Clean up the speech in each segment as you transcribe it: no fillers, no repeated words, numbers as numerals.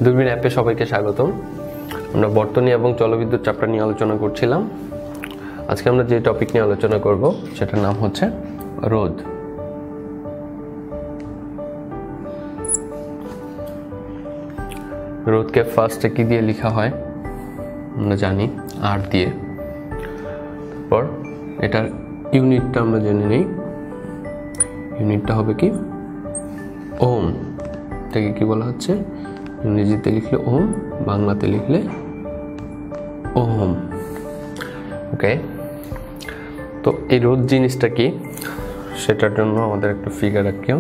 দূরবীন অ্যাপে সবাইকে স্বাগতম। আমরা বর্তনী এবং জলবিদ্যুৎ চ্যাপ্টার নিয়ে আলোচনা করছিলাম। আজকে আমরা যে টপিক নিয়ে আলোচনা করব সেটার নাম হচ্ছে রোধ। রোধকে ফার্স্টে কি দিয়ে লেখা হয় আমরা জানি, আর দিয়ে। তারপর এটার ইউনিটটা আমরা জেনে নিই। ইউনিটটা হবে কি ওম। এটাকে কি বলা হচ্ছে? ইংরেজিতে লিখলে ওম, বাংলাতে লিখলে ওহম। ওকে, তো এই রোধ জিনিসটা কি সেটার জন্য আমাদের একটা ফিগার আঁকিও।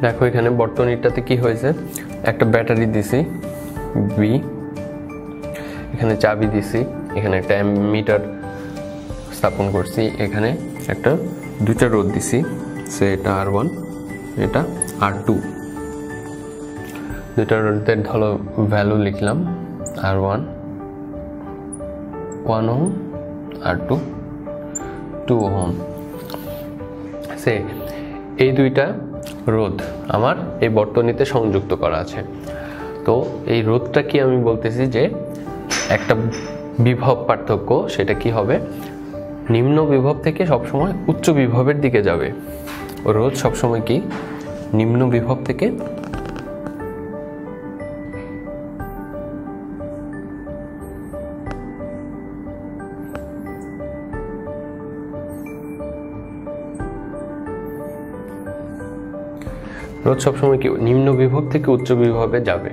দেখো এখানে বর্তনীটাতে কি হয়েছে, একটা ব্যাটারি দিছি বি, এখানে চাবি দিছি, এখানে একটা অ্যামিটার স্থাপন করছি, এখানে একটা দুইটা রোধ দিছি, সে এটা R1 এটা R2। দুইটা রোধের ধরো ভ্যালু লিখলাম R1 1 ওহম, R2 2 ওহম। সে এই দুইটা রোধ আমার এই বর্তনীতে সংযুক্ত করা আছে। তো এই রোধটা কি আমি বলতেছি যে একটা বিভব পার্থক্য, সেটা কি হবে, নিম্ন বিভব থেকে সবসময় উচ্চ বিভবের দিকে যাবে। রোধ সবসময় কি নিম্ন বিভব থেকে রোধ সবসময় কি নিম্ন বিভব থেকে উচ্চ বিভবে যাবে।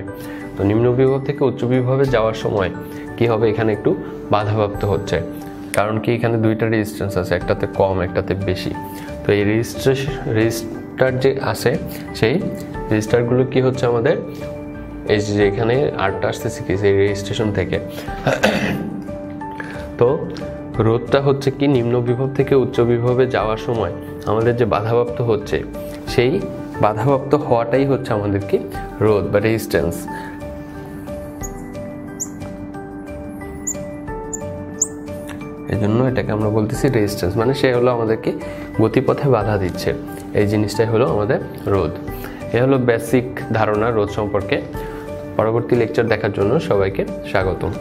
তো নিম্ন বিভব থেকে উচ্চ বিভবে যাওয়ার সময় কি হবে, এখানে একটু বাধাপ্রাপ্ত হচ্ছে, কারণ কি এখানে দুইটা রেজিস্ট্যান্স আছে, একটাতে কম একটাতে বেশি। তো এই রেজিস্টার যে আছে, সেই রেজিস্টারগুলো কি হচ্ছে আমাদের এই যে এখানে আরটা আসতেছে কি সেই রেজিস্ট্রেশন থেকে। তো রোধটা হচ্ছে কি নিম্ন বিভব থেকে উচ্চ বিভবে যাওয়ার সময় আমাদের যে বাধাপ্রাপ্ত হচ্ছে, সেই বাধাপ্রাপ্ত হওয়াটাই হচ্ছে আমাদের কি রোধ বা রেজিস্ট্যান্স। এই জন্য এটাকে আমরা বলতেছি রেজিস্ট্যান্স, মানে সে হলো আমাদেরকে গতিপথে বাধা দিচ্ছে। এই জিনিসটাই হলো আমাদের রোধ। এ হলো বেসিক ধারণা রোধ সম্পর্কে। পরবর্তী লেকচার দেখার জন্য সবাইকে স্বাগতম।